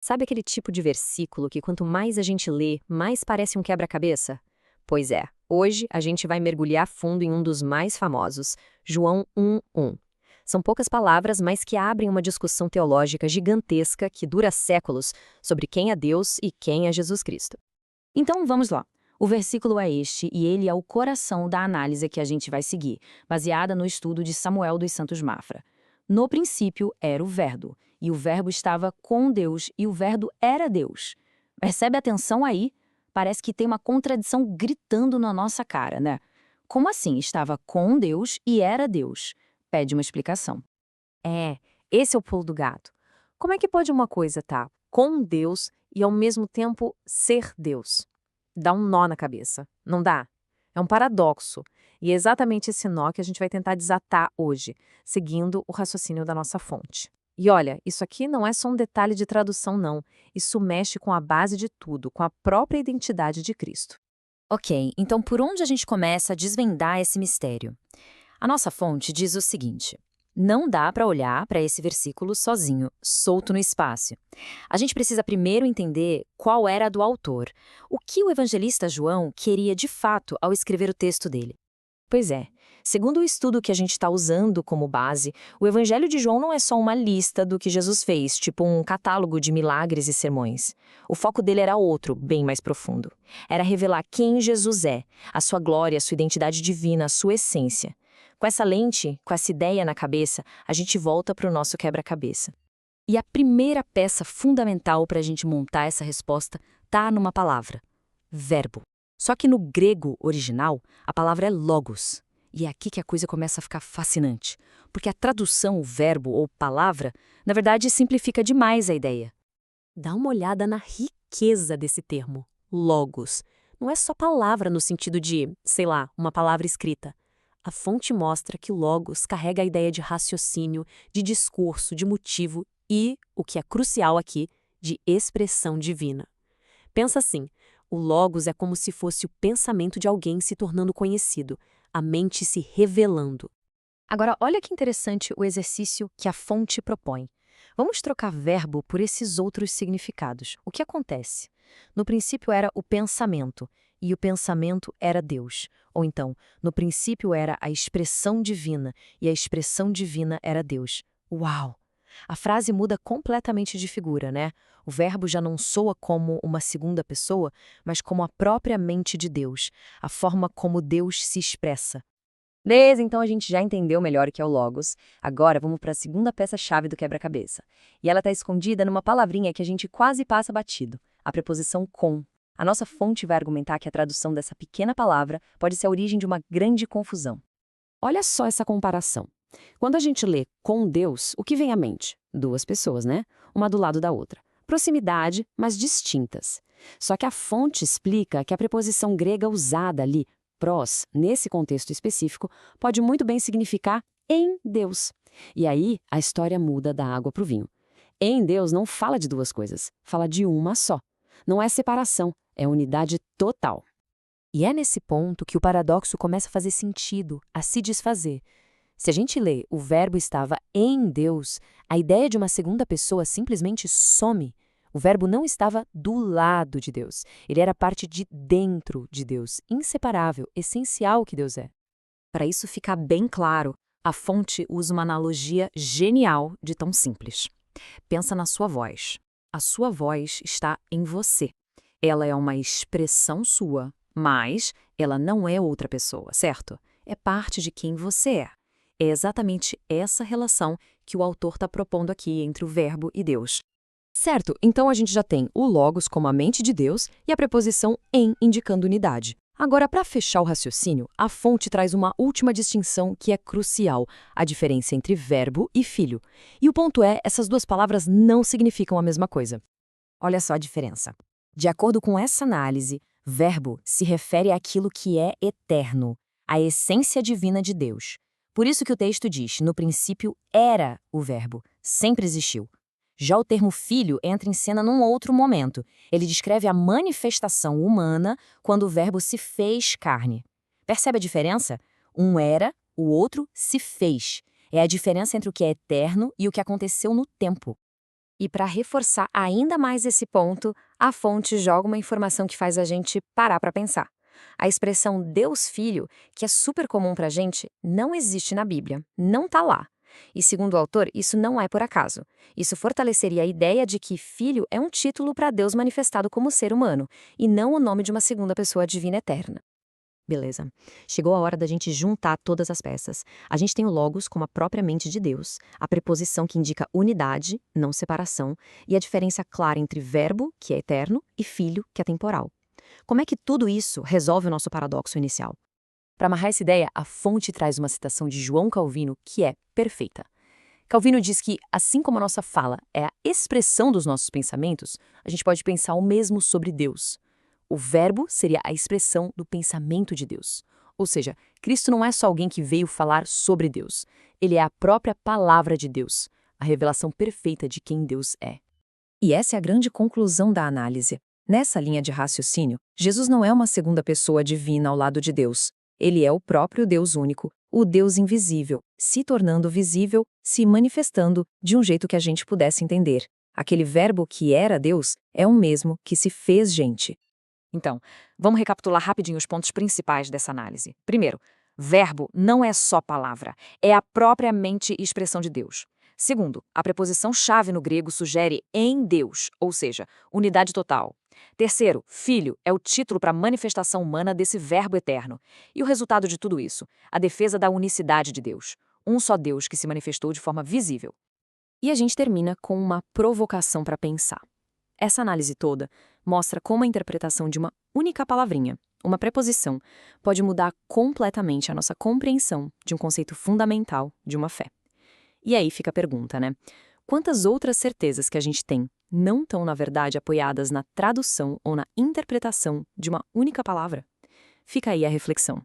Sabe aquele tipo de versículo que quanto mais a gente lê, mais parece um quebra-cabeça? Pois é, hoje a gente vai mergulhar fundo em um dos mais famosos, João 1:1. São poucas palavras, mas que abrem uma discussão teológica gigantesca que dura séculos sobre quem é Deus e quem é Jesus Cristo. Então vamos lá. O versículo é este e ele é o coração da análise que a gente vai seguir, baseada no estudo de Samuel dos Santos Mafra. No princípio era o Verbo, e o Verbo estava com Deus, e o Verbo era Deus. Percebe a tensão aí? Parece que tem uma contradição gritando na nossa cara, né? Como assim estava com Deus e era Deus? Pede uma explicação. É, esse é o pulo do gato. Como é que pode uma coisa estar com Deus e ao mesmo tempo ser Deus? Dá um nó na cabeça, não dá? É um paradoxo. E é exatamente esse nó que a gente vai tentar desatar hoje, seguindo o raciocínio da nossa fonte. E olha, isso aqui não é só um detalhe de tradução, não. Isso mexe com a base de tudo, com a própria identidade de Cristo. Ok, então por onde a gente começa a desvendar esse mistério? A nossa fonte diz o seguinte: não dá para olhar para esse versículo sozinho, solto no espaço. A gente precisa primeiro entender qual era a do autor, o que o evangelista João queria de fato ao escrever o texto dele. Pois é. Segundo o estudo que a gente está usando como base, o Evangelho de João não é só uma lista do que Jesus fez, tipo um catálogo de milagres e sermões. O foco dele era outro, bem mais profundo. Era revelar quem Jesus é, a sua glória, a sua identidade divina, a sua essência. Com essa lente, com essa ideia na cabeça, a gente volta para o nosso quebra-cabeça. E a primeira peça fundamental para a gente montar essa resposta está numa palavra: verbo. Só que no grego original, a palavra é logos. E é aqui que a coisa começa a ficar fascinante, porque a tradução verbo ou palavra, na verdade, simplifica demais a ideia. Dá uma olhada na riqueza desse termo, logos. Não é só palavra no sentido de, sei lá, uma palavra escrita. A fonte mostra que logos carrega a ideia de raciocínio, de discurso, de motivo e, o que é crucial aqui, de expressão divina. Pensa assim, o logos é como se fosse o pensamento de alguém se tornando conhecido, a mente se revelando. Agora, olha que interessante o exercício que a fonte propõe. Vamos trocar verbo por esses outros significados. O que acontece? No princípio era o pensamento, e o pensamento era Deus. Ou então, no princípio era a expressão divina, e a expressão divina era Deus. Uau! A frase muda completamente de figura, né? O verbo já não soa como uma segunda pessoa, mas como a própria mente de Deus, a forma como Deus se expressa. Beleza, então a gente já entendeu melhor o que é o Logos. Agora vamos para a segunda peça-chave do quebra-cabeça. E ela está escondida numa palavrinha que a gente quase passa batido, a preposição com. A nossa fonte vai argumentar que a tradução dessa pequena palavra pode ser a origem de uma grande confusão. Olha só essa comparação. Quando a gente lê com Deus, o que vem à mente? Duas pessoas, né? Uma do lado da outra. Proximidade, mas distintas. Só que a fonte explica que a preposição grega usada ali, pros, nesse contexto específico, pode muito bem significar em Deus. E aí a história muda da água para o vinho. Em Deus não fala de duas coisas, fala de uma só. Não é separação, é unidade total. E é nesse ponto que o paradoxo começa a fazer sentido, a se desfazer. Se a gente lê o verbo estava em Deus, a ideia de uma segunda pessoa simplesmente some. O verbo não estava do lado de Deus. Ele era parte de dentro de Deus, inseparável, essencial que Deus é. Para isso ficar bem claro, a fonte usa uma analogia genial de tão simples. Pensa na sua voz. A sua voz está em você. Ela é uma expressão sua, mas ela não é outra pessoa, certo? É parte de quem você é. É exatamente essa relação que o autor está propondo aqui entre o verbo e Deus. Certo, então a gente já tem o logos como a mente de Deus e a preposição em indicando unidade. Agora, para fechar o raciocínio, a fonte traz uma última distinção que é crucial, a diferença entre verbo e filho. E o ponto é, essas duas palavras não significam a mesma coisa. Olha só a diferença. De acordo com essa análise, verbo se refere àquilo que é eterno, à essência divina de Deus. Por isso que o texto diz, no princípio era o verbo, sempre existiu. Já o termo filho entra em cena num outro momento. Ele descreve a manifestação humana quando o verbo se fez carne. Percebe a diferença? Um era, o outro se fez. É a diferença entre o que é eterno e o que aconteceu no tempo. E para reforçar ainda mais esse ponto, a fonte joga uma informação que faz a gente parar para pensar. A expressão Deus Filho, que é super comum para a gente, não existe na Bíblia, não está lá. E segundo o autor, isso não é por acaso. Isso fortaleceria a ideia de que filho é um título para Deus manifestado como ser humano, e não o nome de uma segunda pessoa divina eterna. Beleza. Chegou a hora da gente juntar todas as peças. A gente tem o logos como a própria mente de Deus, a preposição que indica unidade, não separação, e a diferença clara entre verbo, que é eterno, e filho, que é temporal. Como é que tudo isso resolve o nosso paradoxo inicial? Para amarrar essa ideia, a fonte traz uma citação de João Calvino que é perfeita. Calvino diz que, assim como a nossa fala é a expressão dos nossos pensamentos, a gente pode pensar o mesmo sobre Deus. O verbo seria a expressão do pensamento de Deus. Ou seja, Cristo não é só alguém que veio falar sobre Deus. Ele é a própria palavra de Deus, a revelação perfeita de quem Deus é. E essa é a grande conclusão da análise. Nessa linha de raciocínio, Jesus não é uma segunda pessoa divina ao lado de Deus. Ele é o próprio Deus único, o Deus invisível, se tornando visível, se manifestando de um jeito que a gente pudesse entender. Aquele verbo que era Deus é o mesmo que se fez gente. Então, vamos recapitular rapidinho os pontos principais dessa análise. Primeiro, verbo não é só palavra, é a própria mente e expressão de Deus. Segundo, a preposição-chave no grego sugere em Deus, ou seja, unidade total. Terceiro, filho é o título para a manifestação humana desse verbo eterno. E o resultado de tudo isso? A defesa da unicidade de Deus. Um só Deus que se manifestou de forma visível. E a gente termina com uma provocação para pensar. Essa análise toda mostra como a interpretação de uma única palavrinha, uma preposição, pode mudar completamente a nossa compreensão de um conceito fundamental de uma fé. E aí fica a pergunta, né? Quantas outras certezas que a gente tem não estão, na verdade, apoiadas na tradução ou na interpretação de uma única palavra? Fica aí a reflexão.